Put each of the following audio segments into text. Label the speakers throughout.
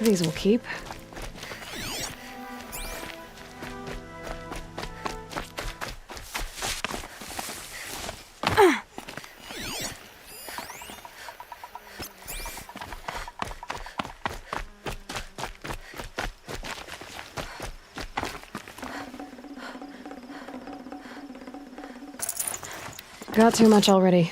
Speaker 1: These will keep. Got too much already.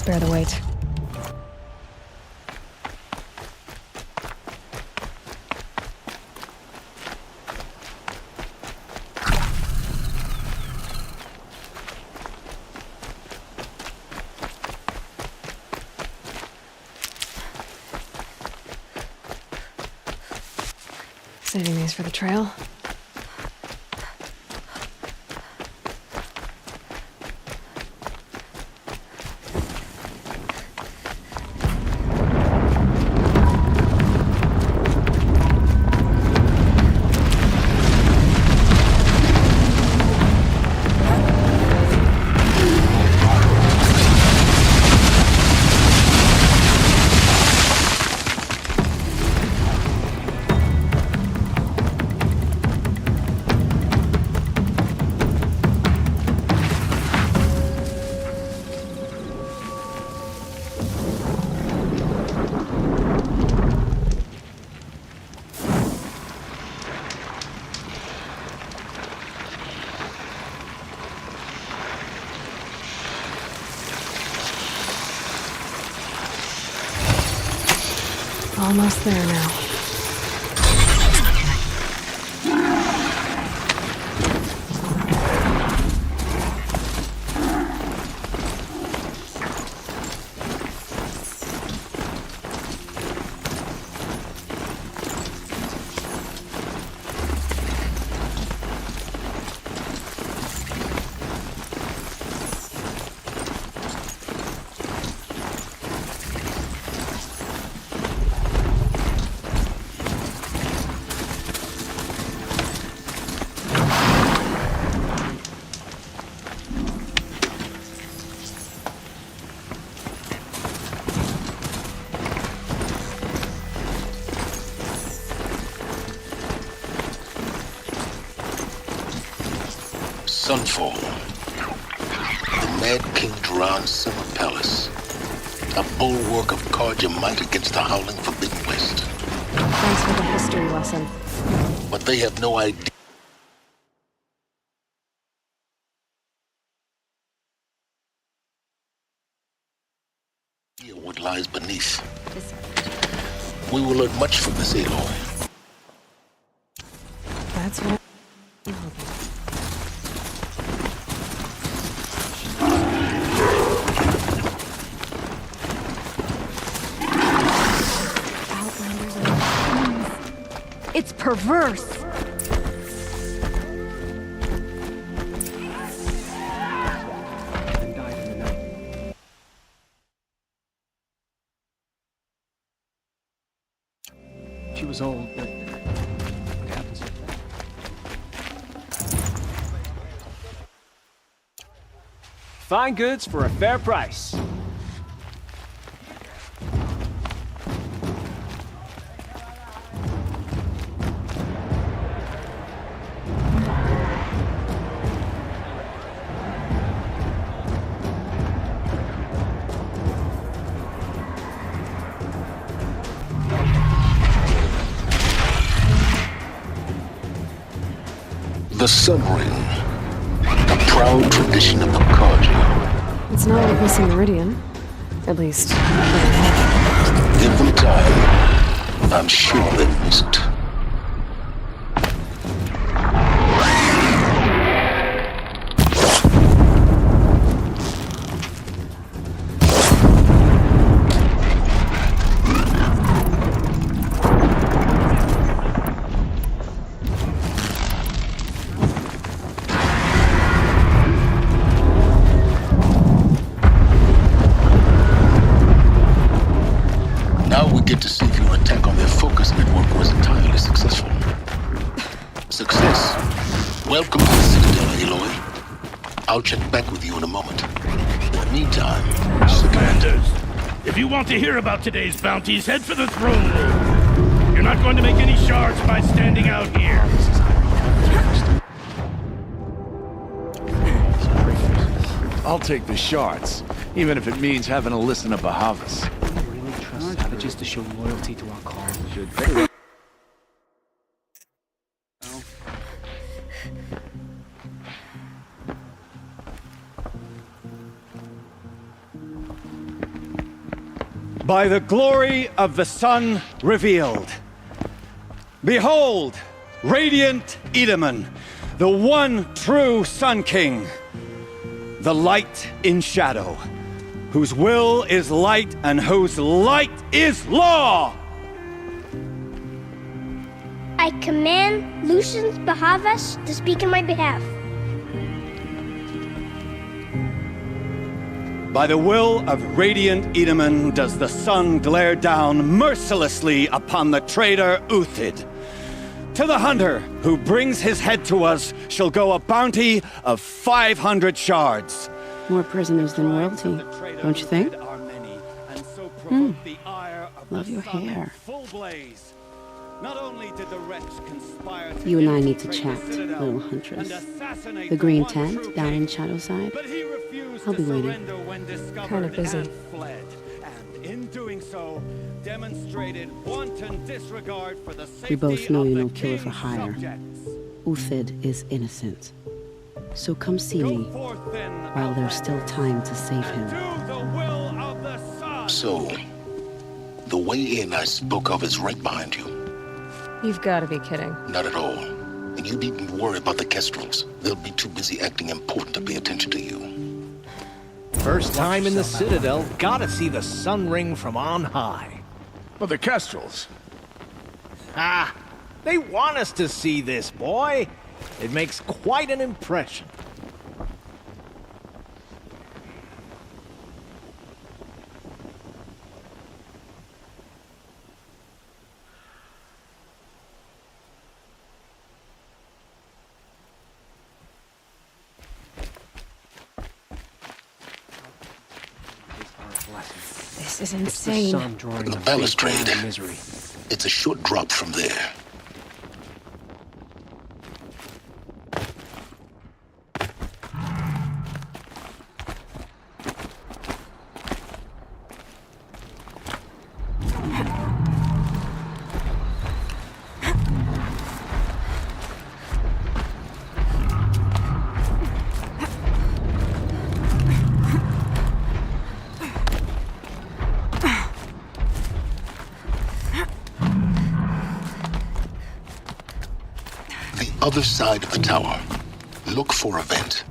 Speaker 1: spare the weight. Saving these for the trail. Almost there now.
Speaker 2: Sunfall. The Mad King Duran's summer palace. A bulwark of Carja might against the howling Forbidden West.
Speaker 1: Thanks for the history lesson.
Speaker 2: But they have no idea what lies beneath. We will learn much from this, Aloy.
Speaker 1: That's what I'm hoping.
Speaker 3: It's perverse.
Speaker 4: She was old, but what happens to that? Fine goods for a fair price.
Speaker 2: The Sun Ring. A proud tradition of the Carja.
Speaker 1: It's not like missing Meridian. At least,
Speaker 2: Give them time. I'm sure they've missed. Now we get to see if your attack on their focus network was entirely successful. Success. Welcome to the Citadel, Aloy. I'll check back with you in a moment. In the meantime,
Speaker 5: Commanders, if you want to hear about today's bounties, head for the throne room. You're not going to make any shards by standing out here.
Speaker 6: I'll take the shards, even if it means having to listen to Bahavas.
Speaker 4: We really trust savages to show loyalty to our cause.
Speaker 3: by the glory of the sun revealed. Behold, radiant Edaman, the one true Sun King, the light in shadow, whose will is light and whose light is law!
Speaker 7: I command Lucius Bahavas to speak in my behalf.
Speaker 3: By the will of radiant Edaman does the sun glare down mercilessly upon the traitor Uthid. To the hunter who brings his head to us shall go a bounty of 500 shards.
Speaker 8: More prisoners than royalty, don't you think? Love your hair.
Speaker 3: Not only did the wretch conspire
Speaker 8: You and I need to chat, little huntress. The green tent down in Shadowside. I'll be waiting.
Speaker 1: Kinda busy.
Speaker 3: And in doing so, demonstrated wanton disregard for the
Speaker 8: We both
Speaker 3: safety
Speaker 8: know
Speaker 3: of
Speaker 8: you're
Speaker 3: the
Speaker 8: no killer for
Speaker 3: king's
Speaker 8: hire.
Speaker 3: subjects.
Speaker 8: Uthid is innocent. So come see me
Speaker 3: Go forth then,
Speaker 8: while there's still time to save him.
Speaker 3: do the will of the sun.
Speaker 2: So, the way in I spoke of is right behind you.
Speaker 1: You've got to be kidding.
Speaker 2: Not at all. And you needn't worry about the Kestrels. They'll be too busy acting important to pay attention to you.
Speaker 9: First time in the Citadel, gotta see the sun ring from on high.
Speaker 6: But the Kestrels.
Speaker 9: Ah, they want us to see this, boy. It makes quite an impression.
Speaker 1: This is
Speaker 4: It's the
Speaker 1: insane.
Speaker 4: sun drawing
Speaker 2: The
Speaker 4: the
Speaker 2: balustrade.
Speaker 4: faithful into misery.
Speaker 2: It's a short drop from there. Other side of the tower. Look for a vent.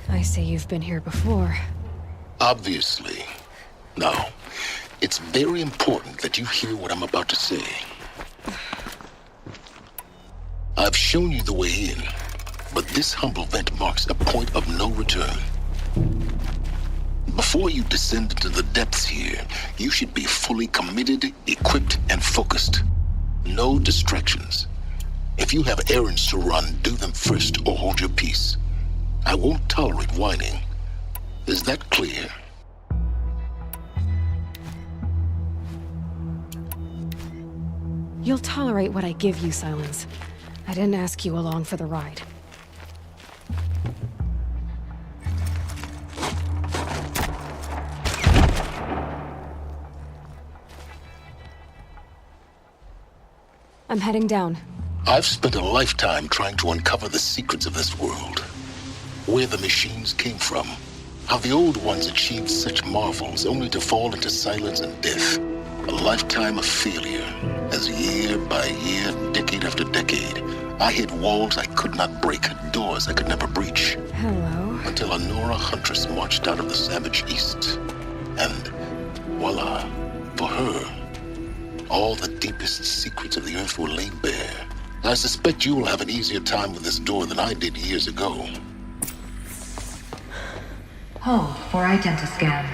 Speaker 1: I see you've been here before.
Speaker 2: Obviously. Now, it's very important that you hear what I'm about to say. I've shown you the way in, but this humble vent marks a point of no return. Before you descend into the depths here, you should be fully committed, equipped, and focused. No distractions. If you have errands to run, do them first or hold your peace. I won't tolerate whining. Is that clear?
Speaker 1: You'll tolerate what I give you, Silence. I didn't ask you along for the ride. I'm heading down.
Speaker 2: I've spent a lifetime trying to uncover the secrets of this world. Where the machines came from. How the old ones achieved such marvels only to fall into silence and death. A lifetime of failure, as year by year, decade after decade, I hit walls I could not break, doors I could never breach.
Speaker 1: Hello.
Speaker 2: Until a Nora huntress marched out of the savage east. And voila, for her, all the deepest secrets of the earth were laid bare. I suspect you will have an easier time with this door than I did years ago.
Speaker 10: Hold for identiscan.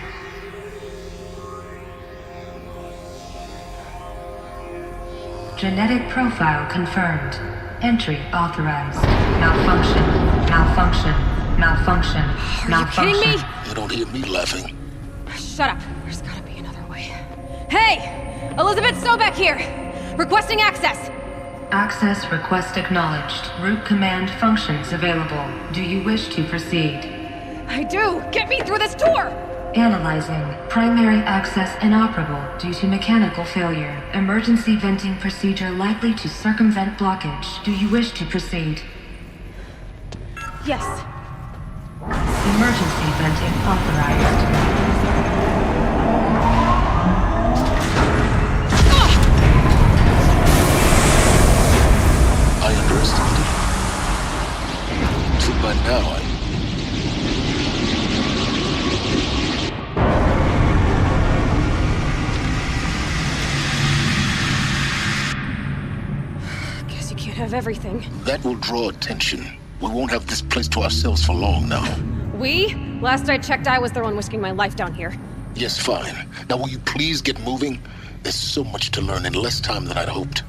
Speaker 10: Genetic profile confirmed. Entry authorized. Malfunction. Malfunction. Malfunction.
Speaker 1: Are you kidding me?
Speaker 2: You don't hear me laughing.
Speaker 1: Shut up. There's gotta be another way. Hey! Elizabeth Sobeck here! Requesting access!
Speaker 10: Access request acknowledged. Root command functions available. Do you wish to proceed?
Speaker 1: I do! Get me through this door!
Speaker 10: Analyzing. Primary access inoperable due to mechanical failure. Emergency venting procedure likely to circumvent blockage. Do you wish to proceed?
Speaker 1: Yes.
Speaker 10: Emergency venting authorized.
Speaker 2: I underestimated you. Too bad now
Speaker 1: Guess you can't have everything.
Speaker 2: That will draw attention. We won't have this place to ourselves for long now.
Speaker 1: We? Last I checked, I was the one risking my life down here.
Speaker 2: Yes, fine. Now will you please get moving? There's so much to learn in less time than I'd hoped.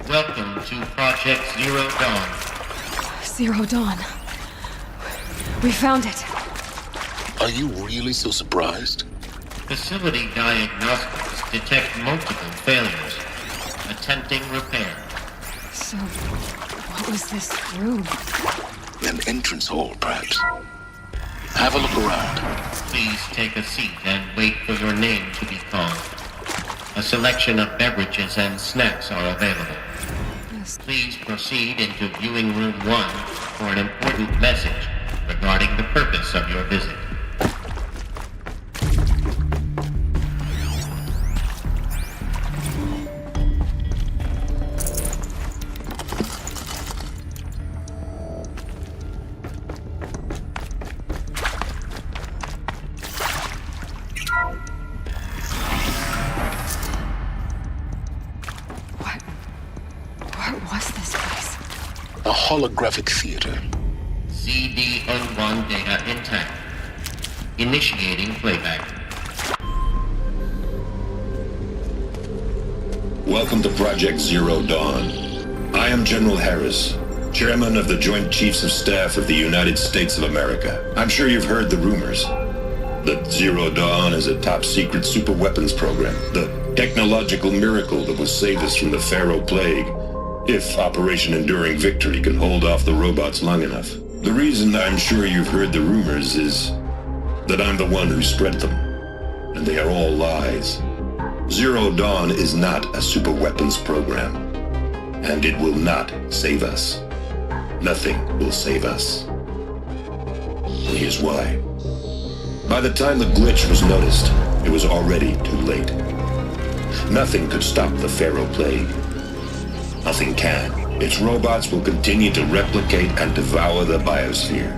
Speaker 11: Welcome to Project Zero Dawn.
Speaker 1: Zero Dawn. We found it.
Speaker 2: Are you really so surprised?
Speaker 11: Facility diagnostics detect multiple failures. Attempting repair.
Speaker 1: So, what was this room?
Speaker 2: An entrance hall, perhaps. Have a look around.
Speaker 11: Please take a seat and wait for your name to be called. A selection of beverages and snacks are available.
Speaker 1: Yes.
Speaker 11: Please proceed into viewing room 1 for an important message regarding the purpose of your visit.
Speaker 1: What was this place?
Speaker 2: A holographic theater.
Speaker 11: CD01 data intact. Initiating playback.
Speaker 12: Welcome to Project Zero Dawn. I am General Harris, Chairman of the Joint Chiefs of Staff of the United States of America. I'm sure you've heard the rumors that Zero Dawn is a top-secret superweapons program, the technological miracle that will save us from the Pharaoh Plague, if Operation Enduring Victory can hold off the robots long enough. The reason I'm sure you've heard the rumors is that I'm the one who spread them, and they are all lies. Zero Dawn is not a superweapons program, and it will not save us. Nothing will save us. And here's why. By the time the glitch was noticed, it was already too late. Nothing could stop the Pharaoh Plague. Nothing can. Its robots will continue to replicate and devour the biosphere.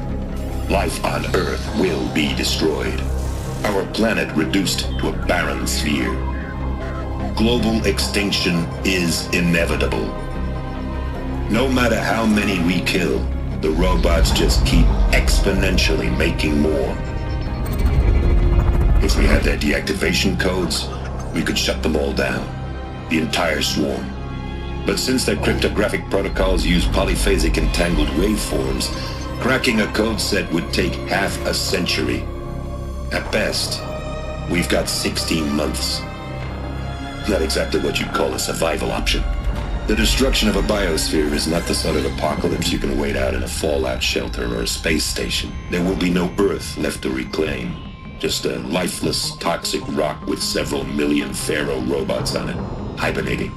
Speaker 12: Life on Earth will be destroyed. Our planet reduced to a barren sphere. Global extinction is inevitable. No matter how many we kill, the robots just keep exponentially making more. If we had their deactivation codes, we could shut them all down. The entire swarm. But since their cryptographic protocols use polyphasic entangled waveforms, cracking a code set would take half a century. At best, we've got 16 months. Not exactly what you'd call a survival option. The destruction of a biosphere is not the sort of apocalypse you can wait out in a fallout shelter or a space station. There will be no Earth left to reclaim. Just a lifeless, toxic rock with several million Pharaoh robots on it, hibernating,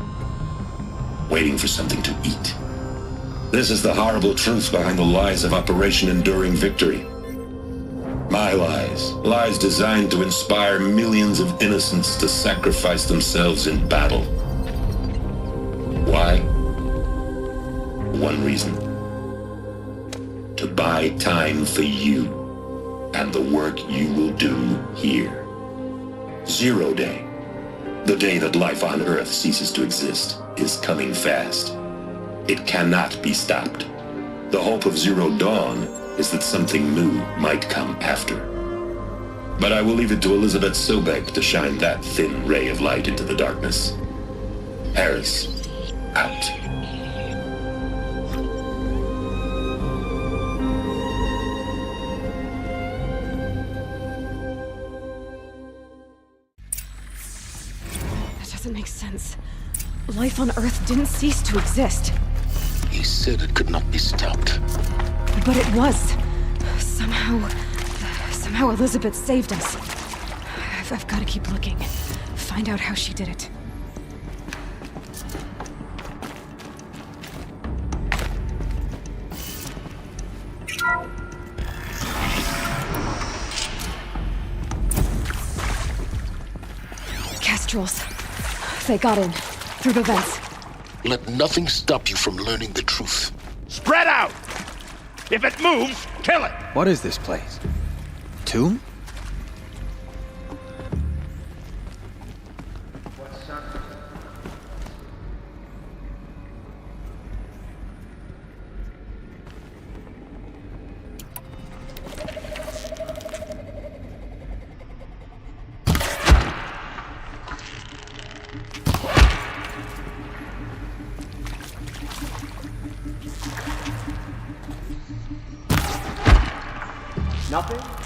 Speaker 12: waiting for something to eat. This is the horrible truth behind the lies of Operation Enduring Victory. My lies. Lies designed to inspire millions of innocents to sacrifice themselves in battle. Why? One reason. To buy time for you and the work you will do here. Zero Day, the day that life on Earth ceases to exist, is coming fast. It cannot be stopped. The hope of Zero Dawn is that something new might come after. But I will leave it to Elizabeth Sobek to shine that thin ray of light into the darkness. Harris, out.
Speaker 1: Doesn't make sense. Life on Earth didn't cease to exist.
Speaker 2: He said it could not be stopped.
Speaker 1: But it was. Somehow Elizabeth saved us. I've got to keep looking. Find out how she did it. nostrils. They got in, through the vents.
Speaker 2: Let nothing stop you from learning the truth.
Speaker 5: Spread out! If it moves, kill it!
Speaker 4: What is this place? Tomb?
Speaker 9: Nothing?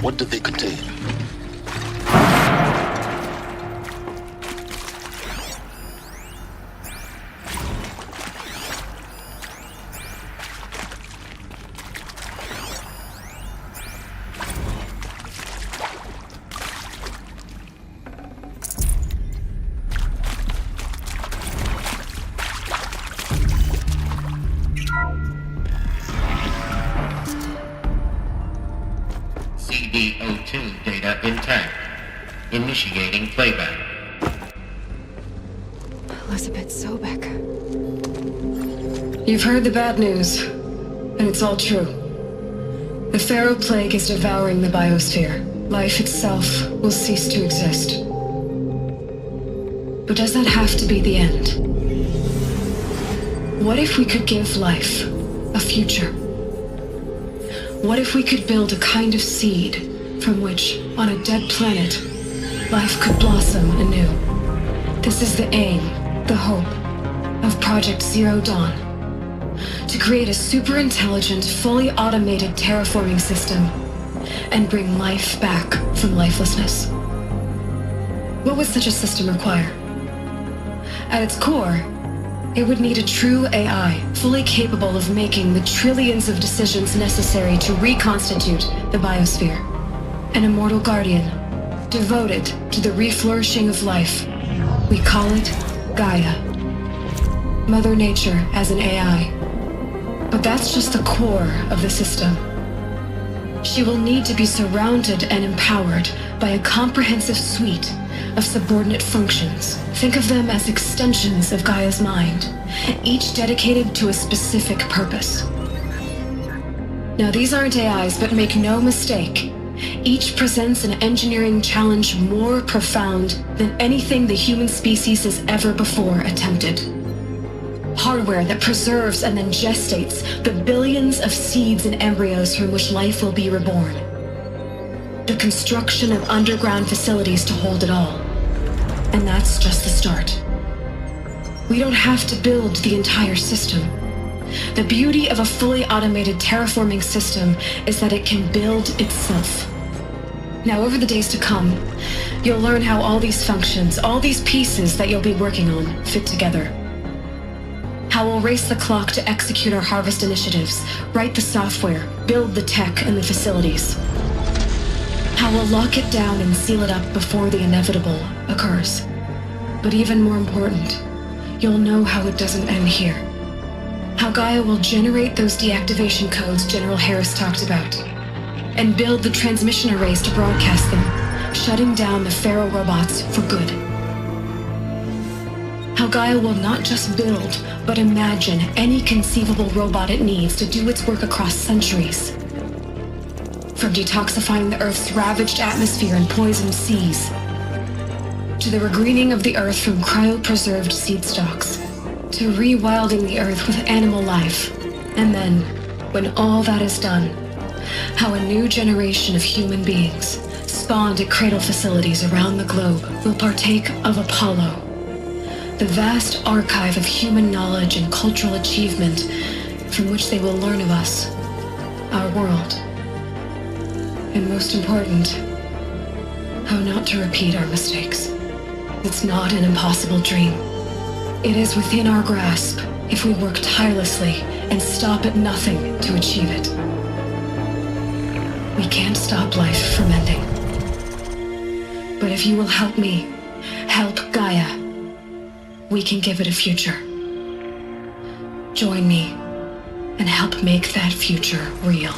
Speaker 2: What did they contain?
Speaker 11: CD02 data intact. Initiating playback.
Speaker 1: Elizabeth Sobek.
Speaker 10: You've heard the bad news, and it's all true. The Pharaoh Plague is devouring the biosphere. Life itself will cease to exist. But does that have to be the end? What if we could give life a future? What if we could build a kind of seed from which, on a dead planet, life could blossom anew? This is the aim, the hope, of Project Zero Dawn. To create a super-intelligent, fully automated terraforming system and bring life back from lifelessness. What would such a system require? At its core, it would need a true AI, fully capable of making the trillions of decisions necessary to reconstitute the biosphere. An immortal guardian, devoted to the reflourishing of life. We call it Gaia. Mother Nature as an AI. But that's just the core of the system. She will need to be surrounded and empowered by a comprehensive suite of subordinate functions. Think of them as extensions of Gaia's mind, each dedicated to a specific purpose. Now, these aren't AIs, but make no mistake, each presents an engineering challenge more profound than anything the human species has ever before attempted. Hardware that preserves and then gestates the billions of seeds and embryos from which life will be reborn. The construction of underground facilities to hold it all. And that's just the start. We don't have to build the entire system. The beauty of a fully automated terraforming system is that it can build itself. Now, over the days to come, you'll learn how all these functions, all these pieces that you'll be working on, fit together. How we'll race the clock to execute our harvest initiatives, write the software, build the tech and the facilities. How we'll lock it down and seal it up before the inevitable occurs. But even more important, you'll know how it doesn't end here. How Gaia will generate those deactivation codes General Harris talked about, and build the transmission arrays to broadcast them, shutting down the Pharaoh robots for good. How Gaia will not just build, but imagine any conceivable robot it needs to do its work across centuries. From detoxifying the Earth's ravaged atmosphere and poisoned seas, to the regreening of the Earth from cryopreserved seed stalks, to rewilding the Earth with animal life. And then, when all that is done, how a new generation of human beings, spawned at cradle facilities around the globe will partake of Apollo, the vast archive of human knowledge and cultural achievement from which they will learn of us, our world, and most important, how not to repeat our mistakes. It's not an impossible dream. It is within our grasp if we work tirelessly and stop at nothing to achieve it. We can't stop life from ending. But if you will help me, help Gaia, we can give it a future. Join me and help make that future real.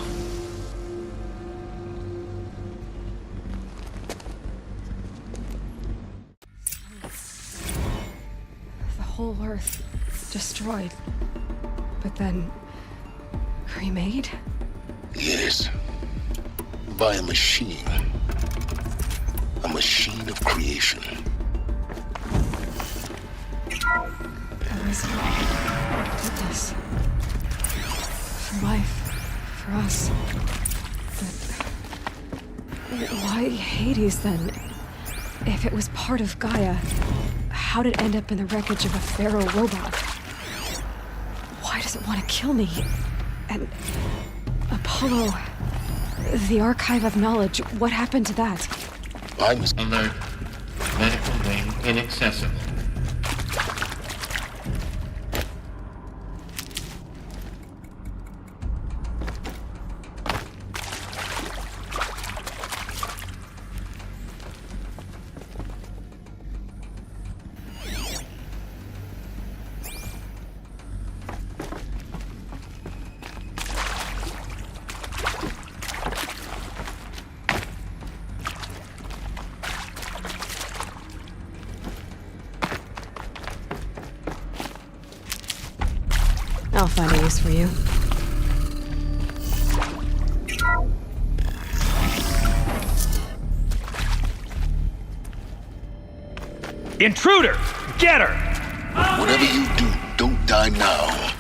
Speaker 1: The whole Earth destroyed, but then remade?
Speaker 2: Yes. By a machine. A machine of creation.
Speaker 1: Elizabeth did this. For life. For us. But why Hades then? If it was part of Gaia, how did it end up in the wreckage of a pharaoh robot? Why does it want to kill me? And Apollo, the archive of knowledge, what happened to that?
Speaker 2: I was
Speaker 11: alert. Medical wing inaccessible.
Speaker 1: I'll find a use for you.
Speaker 3: Intruder! Get her!
Speaker 2: Whatever you do, don't die now.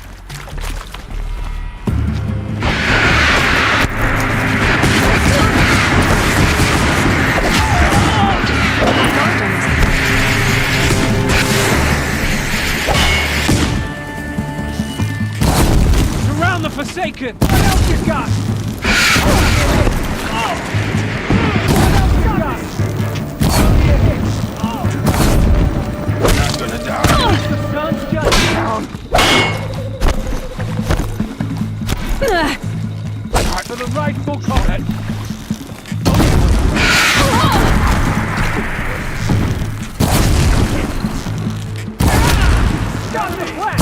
Speaker 4: Surround the Forsaken! What else you got?
Speaker 5: Not gonna die.
Speaker 4: The sun's just down. Time for the rightful comment. Got the plan!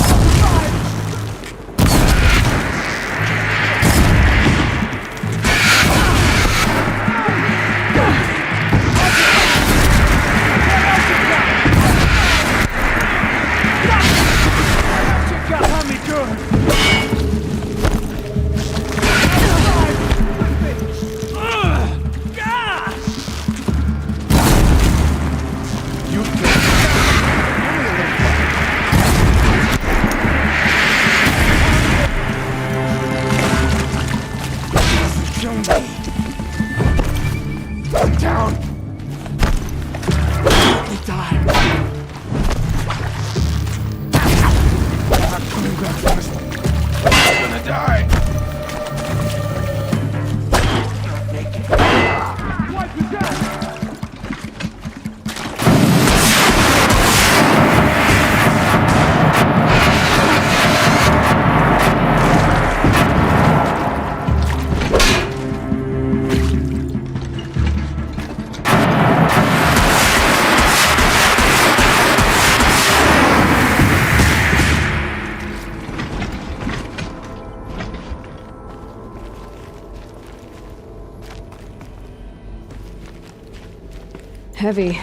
Speaker 1: Heavy.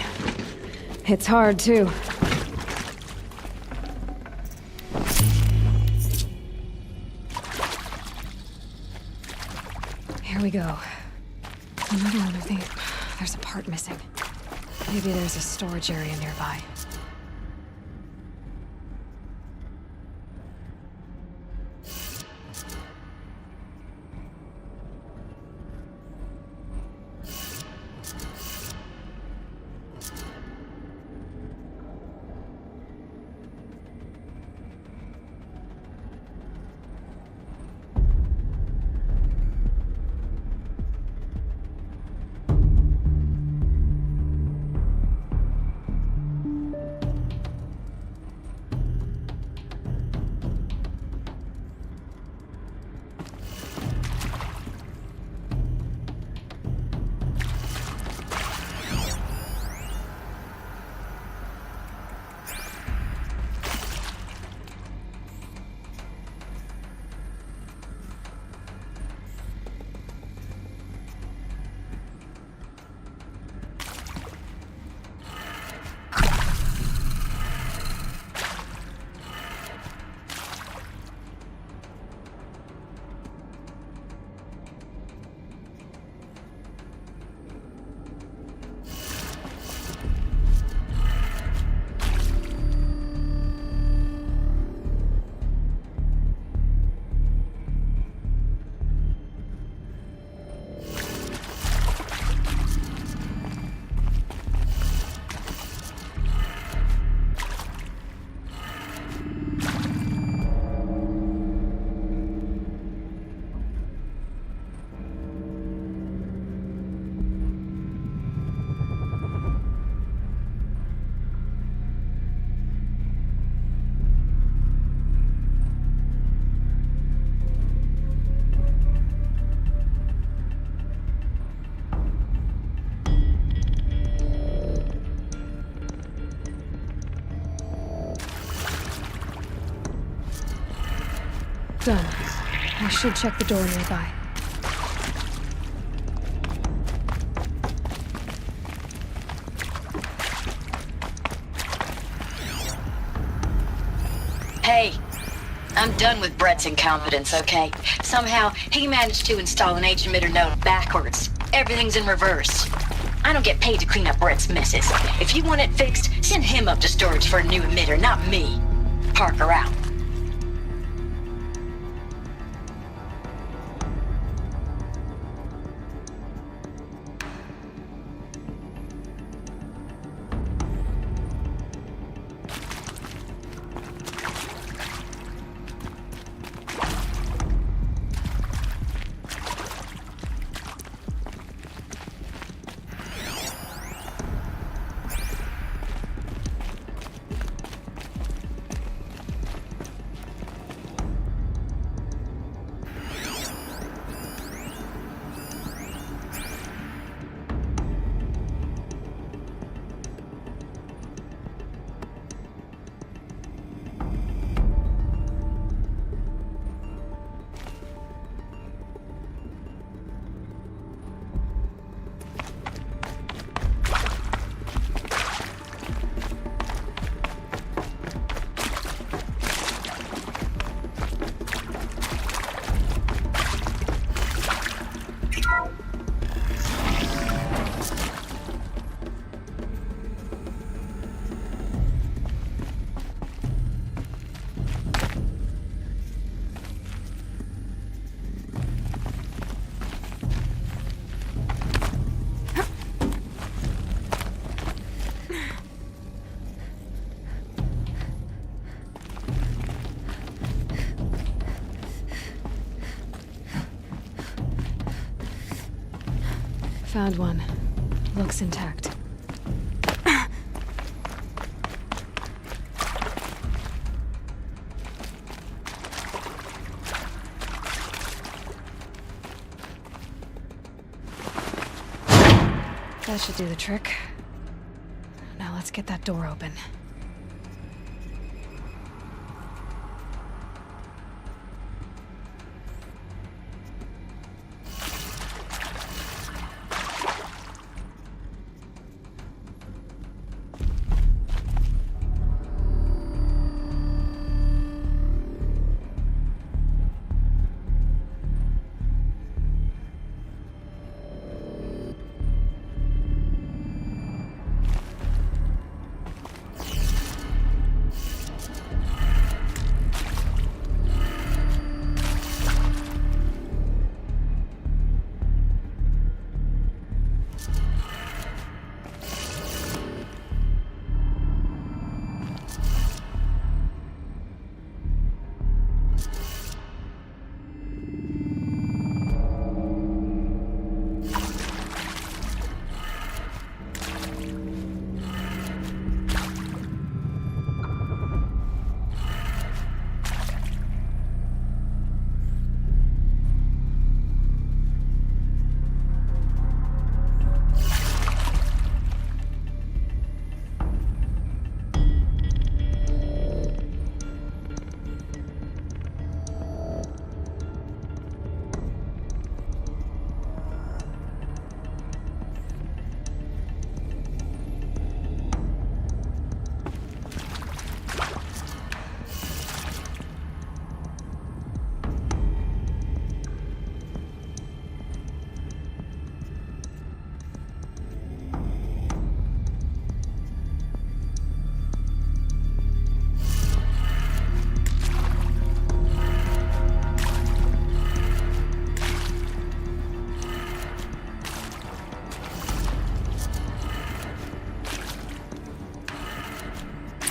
Speaker 1: It's hard, too. Here we go. Another one of these. There's a part missing. Maybe there's a storage area nearby. Done. I should check the door nearby.
Speaker 13: Hey, I'm done with Brett's incompetence, okay? Somehow, he managed to install an H-emitter node backwards. Everything's in reverse. I don't get paid to clean up Brett's messes. If you want it fixed, send him up to storage for a new emitter, not me. Parker out.
Speaker 1: Found one. Looks intact. That should do the trick. Now let's get that door open.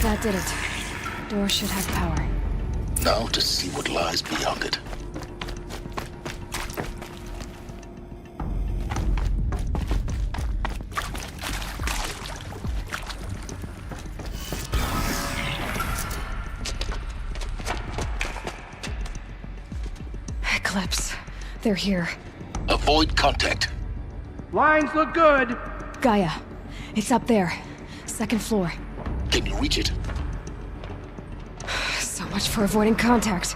Speaker 1: That did it. Door should have power.
Speaker 2: Now to see what lies beyond it.
Speaker 1: Eclipse. They're here.
Speaker 2: Avoid contact.
Speaker 4: Lines look good.
Speaker 1: Gaia. It's up there. Second floor.
Speaker 2: Can you reach it?
Speaker 1: So much for avoiding contact.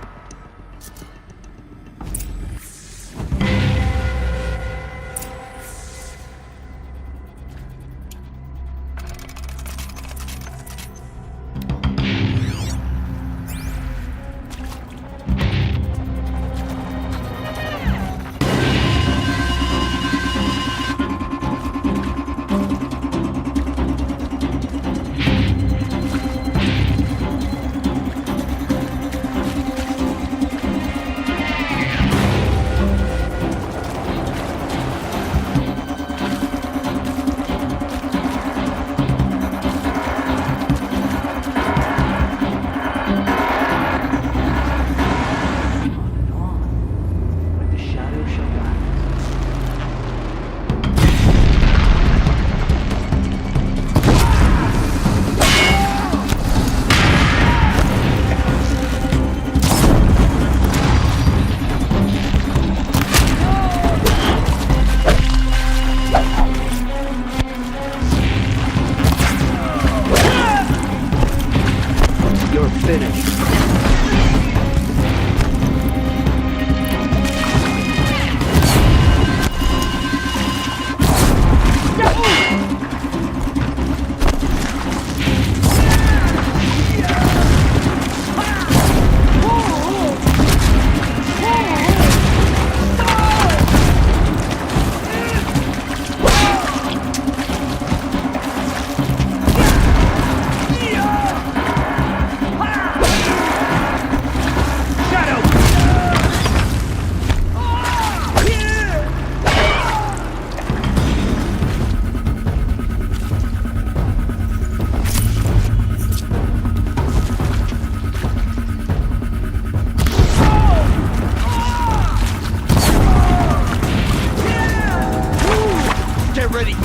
Speaker 9: already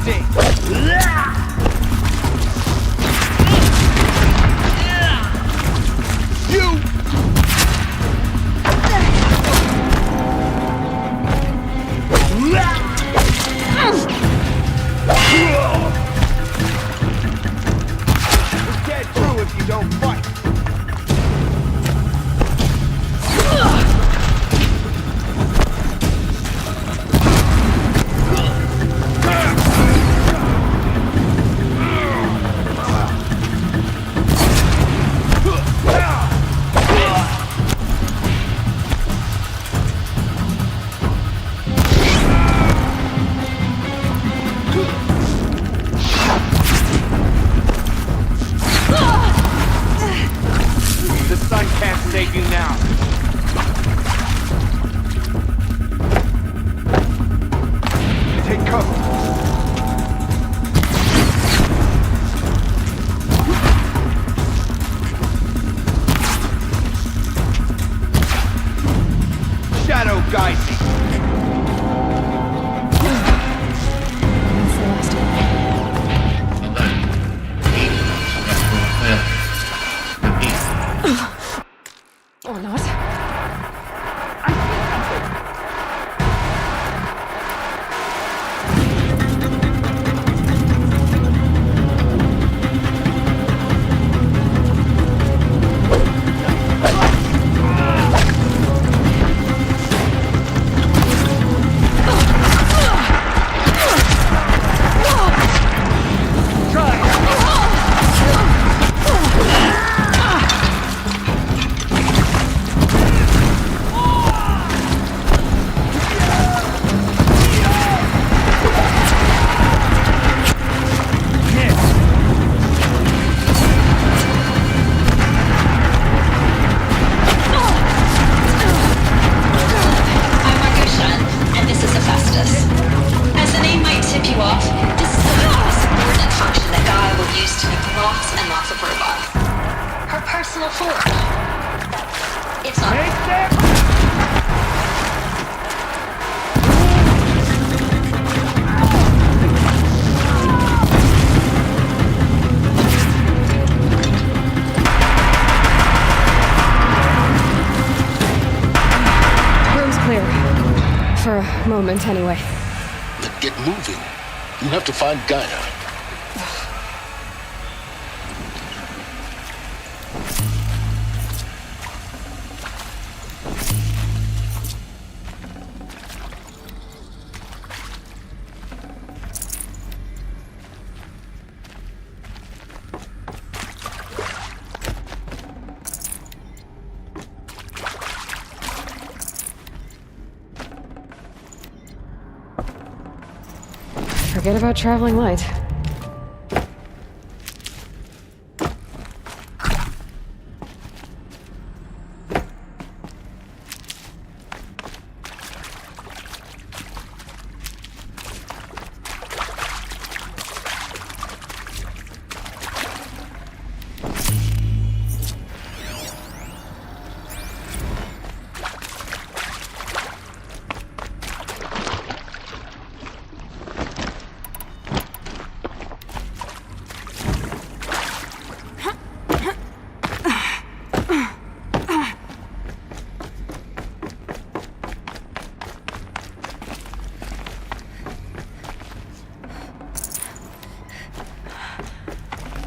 Speaker 9: sting. You! You're dead true if you don't fight. The sun can't save you now. Take cover. Shadow guide me.
Speaker 1: That's the last one. Or not. For a moment, anyway.
Speaker 2: Then get moving. You have to find Gaia.
Speaker 1: Forget about traveling light.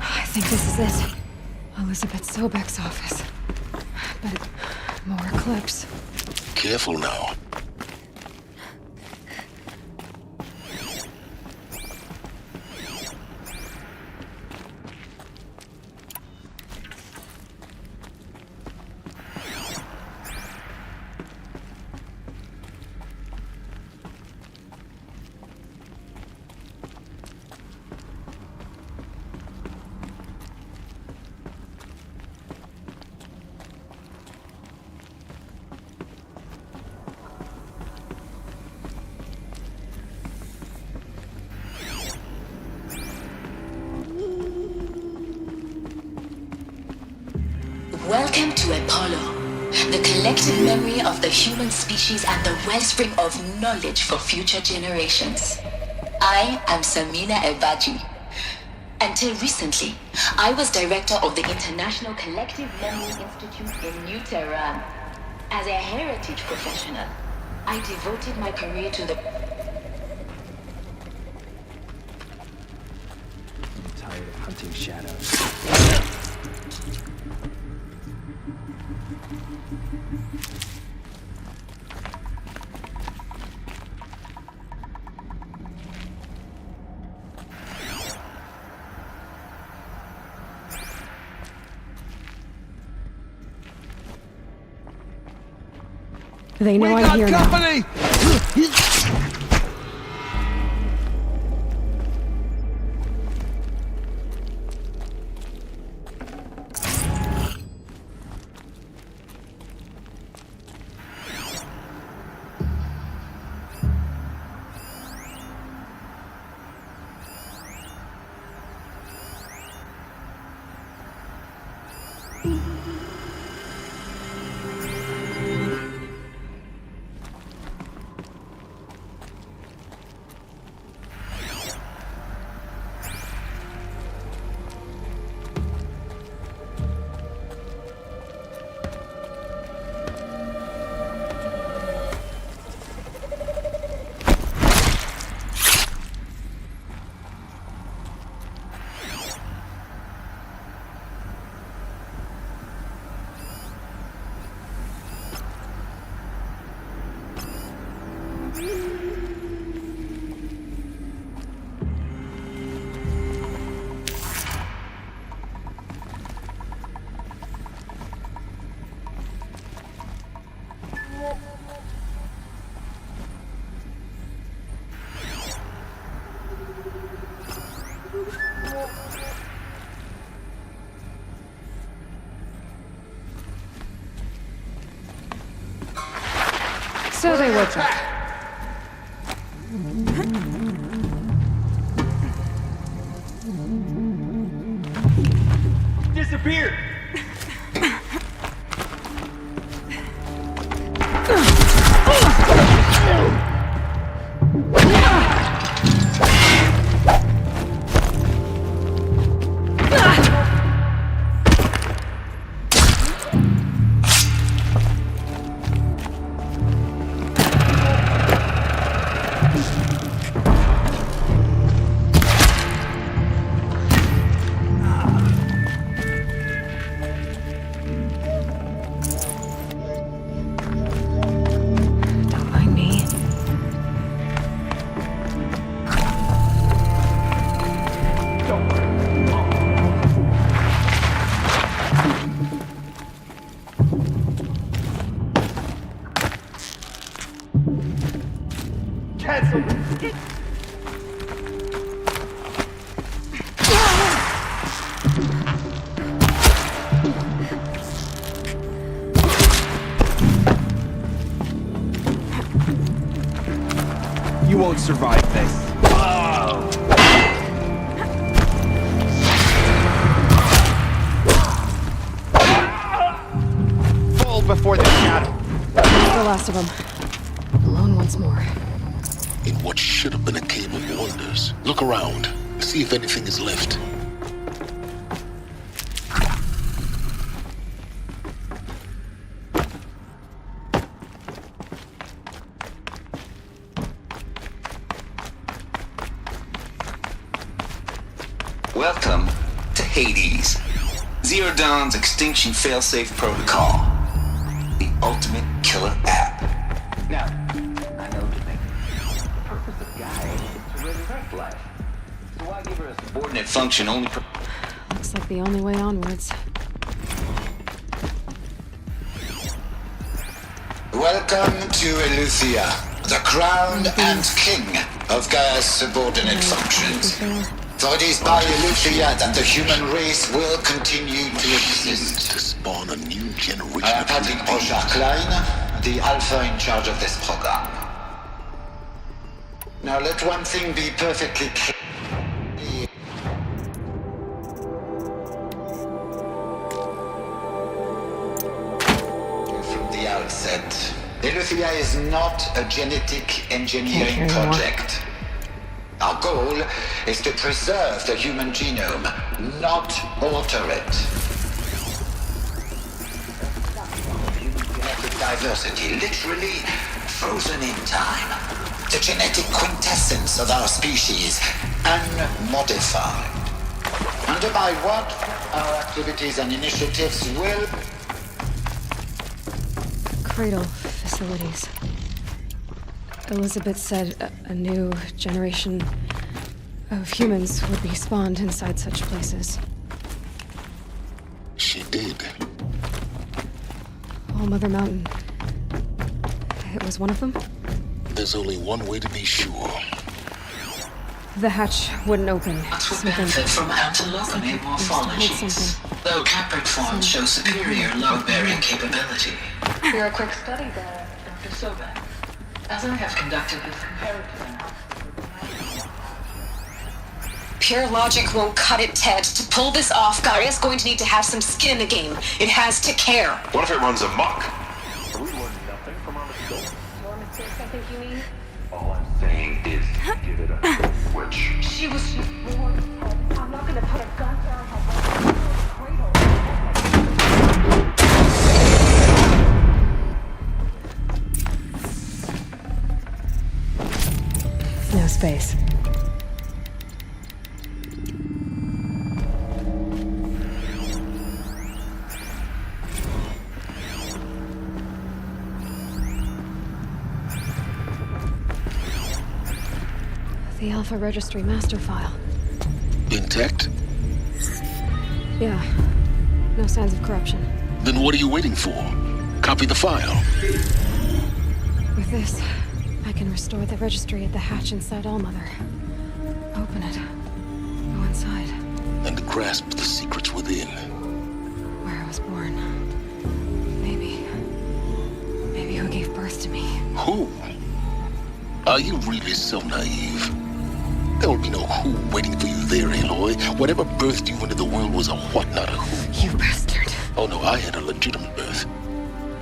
Speaker 1: I think this is it. Elizabeth Sobek's office. But more clips.
Speaker 2: Careful now.
Speaker 13: Welcome to Apollo, the collective memory of the human species and the wellspring of knowledge for future generations.
Speaker 14: I am Samina Ebaji. Until recently, I was director of the International Collective Memory Institute in New Tehran. As a heritage professional, I devoted my career to the...
Speaker 4: I'm tired of hunting shadows.
Speaker 1: They know I'm here now. So they woke up.
Speaker 15: Disappeared!
Speaker 6: You won't survive this. Fall before the shadow.
Speaker 1: That's the last of them. Alone once more.
Speaker 2: In what should have been a cave of wonders. Look around. See if anything is left.
Speaker 16: Welcome to Hades. Zero Dawn's Extinction Failsafe Protocol. The ultimate killer app. Now, I know what you're thinking. The purpose of Gaia is to resurrect life. So why give her a subordinate function only for...
Speaker 1: Looks like the only way onwards.
Speaker 16: Welcome to Eleuthia, the crown and king of Gaia's subordinate functions. For it is by Eleuthia that the human race will continue to exist.
Speaker 2: To spawn a new generation.
Speaker 16: I am Patrick Brochard-Klein, the alpha in charge of this program. Now let one thing be perfectly clear. From the outset, Eleuthia is not a genetic engineering project. Our goal is to preserve the human genome, not alter it. Genetic diversity, literally frozen in time. The genetic quintessence of our species, unmodified. Under my what? Our activities and initiatives will...
Speaker 1: Cradle facilities. Elizabeth said a new generation of humans would be spawned inside such places.
Speaker 2: She did.
Speaker 1: All Mother Mountain. It was one of them?
Speaker 2: There's only one way to be sure.
Speaker 1: The hatch wouldn't open.
Speaker 14: It would benefit from antilophony morphologies, though Capricorns show superior load-bearing capability. For a quick study there, Dr. Sobek, as I have conducted this comparative analysis.
Speaker 13: Pure logic won't cut it, Ted. To pull this off, Gaia's going to need to have some skin in the game. It has to care.
Speaker 12: What if it runs amok?
Speaker 15: We learned nothing from our mistakes.
Speaker 7: More mistakes, I think you mean?
Speaker 15: All I'm saying is give it a switch.
Speaker 7: She was just born, Ted. I'm not gonna put a gun to her head.
Speaker 1: No space. The Alpha Registry master file.
Speaker 2: Intact?
Speaker 1: Yeah. No signs of corruption.
Speaker 2: Then what are you waiting for? Copy the file.
Speaker 1: With this, I can restore the registry at the hatch inside Allmother. Open it. Go inside.
Speaker 2: And grasp the secrets within.
Speaker 1: Where I was born. Maybe who gave birth to me.
Speaker 2: Who? Are you really so naive? There will be no who waiting for you there, Aloy. Whatever birthed you into the world was a what, not a who.
Speaker 1: You bastard.
Speaker 2: Oh no, I had a legitimate birth.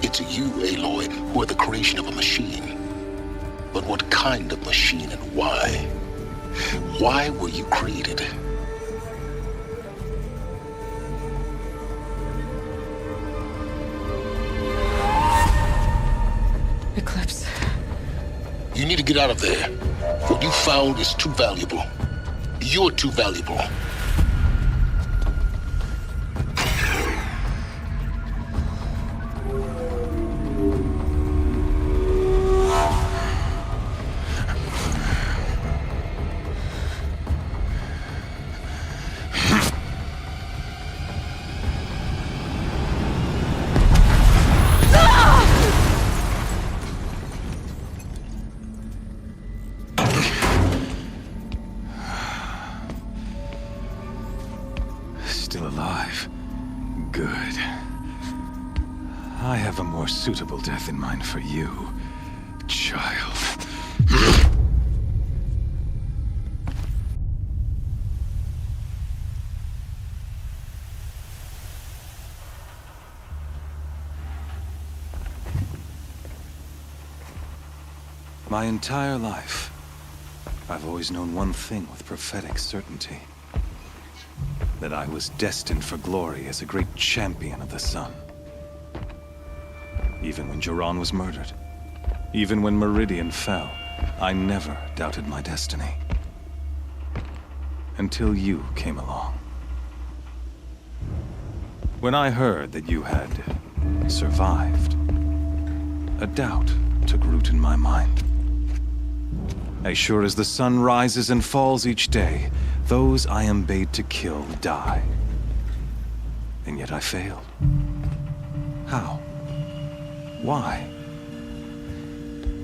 Speaker 2: It's you, Aloy, who are the creation of a machine. But what kind of machine and why? Why were you created?
Speaker 1: Eclipse.
Speaker 2: You need to get out of there. What you found is too valuable. You're too valuable.
Speaker 6: Still alive. Good. I have a more suitable death in mind for you, child. My entire life, I've always known one thing with prophetic certainty. That I was destined for glory as a great champion of the sun. Even when Duran was murdered, even when Meridian fell, I never doubted my destiny. Until you came along. When I heard that you had survived, a doubt took root in my mind. As sure as the sun rises and falls each day, those I am bade to kill die. And yet I failed. How? Why?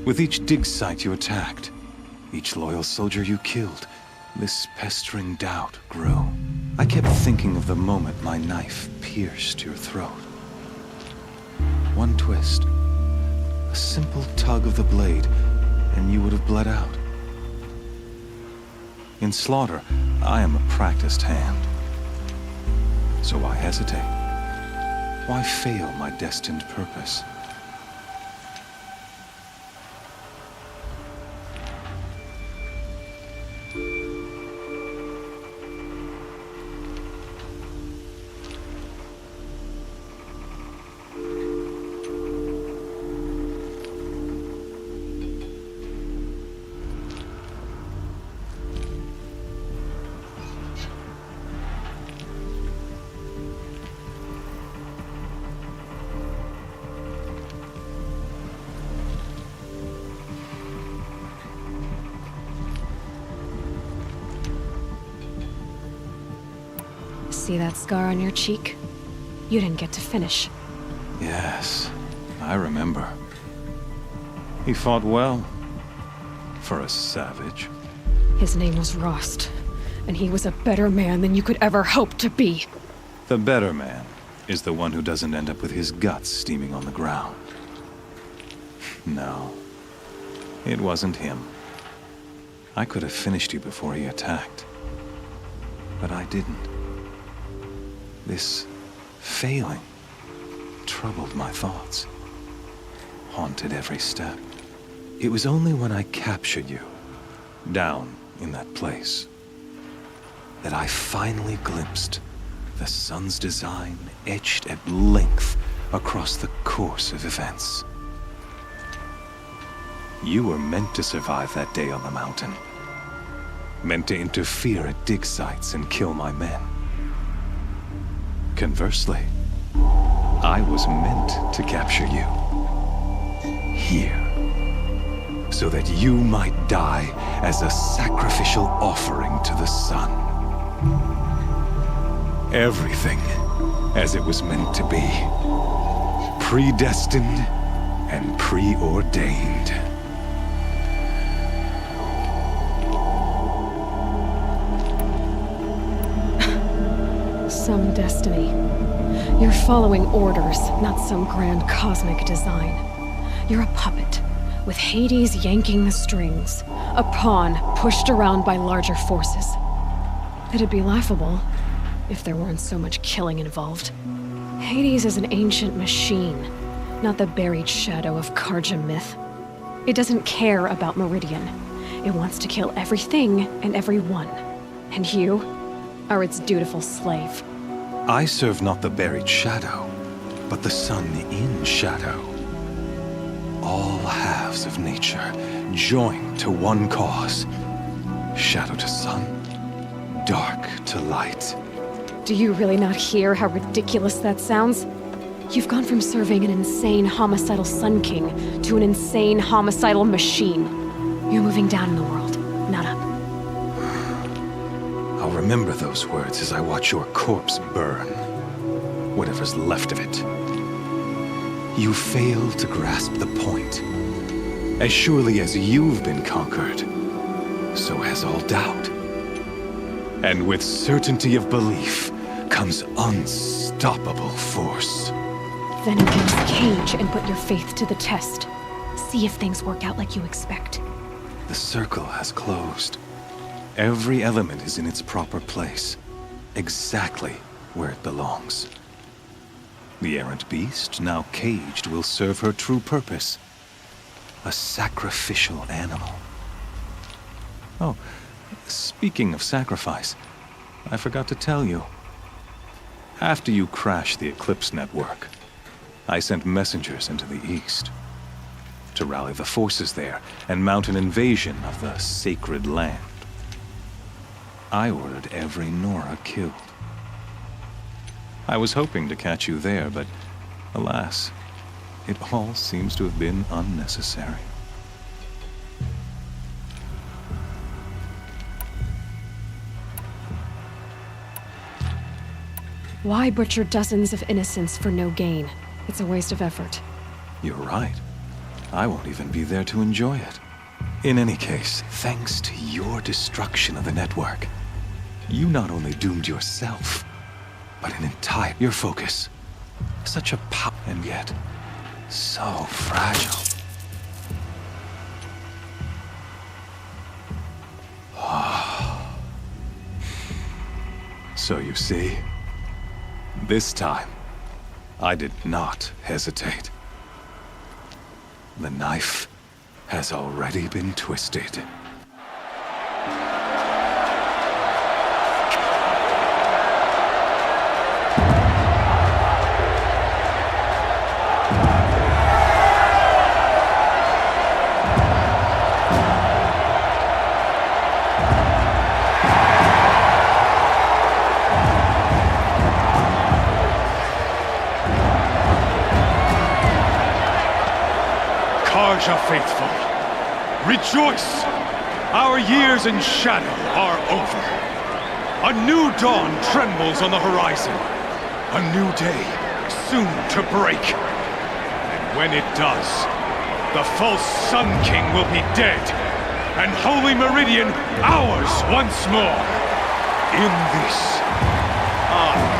Speaker 6: With each dig site you attacked, each loyal soldier you killed, this pestering doubt grew. I kept thinking of the moment my knife pierced your throat. One twist, a simple tug of the blade, and you would have bled out. In slaughter, I am a practiced hand. So why hesitate? Why fail my destined purpose?
Speaker 1: See that scar on your cheek? You didn't get to finish.
Speaker 6: Yes, I remember. He fought well. For a savage.
Speaker 1: His name was Rost, and he was a better man than you could ever hope to be.
Speaker 6: The better man is the one who doesn't end up with his guts steaming on the ground. No, it wasn't him. I could have finished you before he attacked. But I didn't. This failing troubled my thoughts, haunted every step. It was only when I captured you, down in that place, that I finally glimpsed the sun's design etched at length across the course of events. You were meant to survive that day on the mountain. Meant to interfere at dig sites and kill my men. Conversely, I was meant to capture you. Here. So that you might die as a sacrificial offering to the sun. Everything as it was meant to be. Predestined and preordained.
Speaker 1: Some destiny. You're following orders, not some grand cosmic design. You're a puppet, with Hades yanking the strings, a pawn pushed around by larger forces. It'd be laughable if there weren't so much killing involved. Hades is an ancient machine, not the buried shadow of Karja myth. It doesn't care about Meridian. It wants to kill everything and everyone. And you are its dutiful slave.
Speaker 6: I serve not the buried shadow, but the sun in shadow. All halves of nature joined to one cause. Shadow to sun, dark to light.
Speaker 1: Do you really not hear how ridiculous that sounds? You've gone from serving an insane homicidal Sun King to an insane homicidal machine. You're moving down in the world, not up.
Speaker 6: I'll remember those words as I watch your corpse burn. Whatever's left of it. You fail to grasp the point. As surely as you've been conquered, so has all doubt. And with certainty of belief comes unstoppable force.
Speaker 1: Then open this cage and put your faith to the test. See if things work out like you expect.
Speaker 6: The circle has closed. Every element is in its proper place, exactly where it belongs. The errant beast, now caged, will serve her true purpose. A sacrificial animal. Oh, speaking of sacrifice, I forgot to tell you. After you crashed the Eclipse network, I sent messengers into the east to rally the forces there and mount an invasion of the sacred land. I ordered every Nora killed. I was hoping to catch you there, but alas, it all seems to have been unnecessary.
Speaker 1: Why butcher dozens of innocents for no gain? It's a waste of effort.
Speaker 6: You're right. I won't even be there to enjoy it. In any case, thanks to your destruction of the network, you not only doomed yourself, but an entire... Your focus. Such a power, and yet so fragile. So you see, this time, I did not hesitate. The knife has already been twisted.
Speaker 3: Karja faithful, rejoice! Our years in shadow are over.
Speaker 17: A new dawn trembles on the horizon. A new day, soon to break. And when it does, the false Sun King will be dead, and Holy Meridian ours once more. In this, our